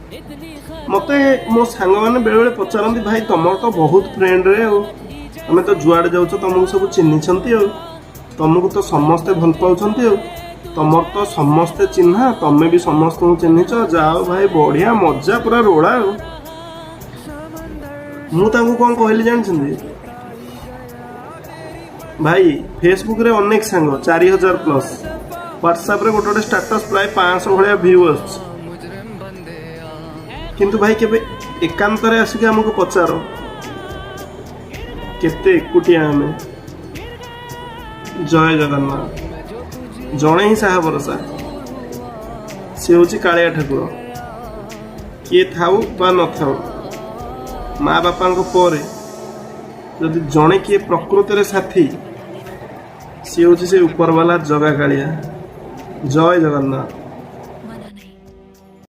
मते मो सांग मैंने बेले बेले पचारती भाई तुम तो बहुत फ्रेंड रे आम तो जुआड़े जाऊच तुमको सब चिन्हिंट तुमको तो समस्ते भल पाँच तुम तो समस्ते चिन्हा तुम्हें भी समस्त चिन्हिच जाओ भाई बढ़िया मजा पूरा रोड़ा मुझे कौन कहली जानते भाई फेसबुक रे अनेक सांग 4000 प्लस व्हाट्सएप रे गोटे स्टेटस प्राय 500 भाया व्यू किंतु भाई केबे एकांत रे आसिक हमको पचार केते एकुटिया आमे जय जगन्नाथ जड़े ही साहा भरोसा सी हूँ कालिया ठाकुर किए थाऊ बा न थाऊ माँ बापा पर जदि जड़े किए प्रकृति साथी सी हूँ से ऊपर वाला जगा कालिया जय जगन्नाथ।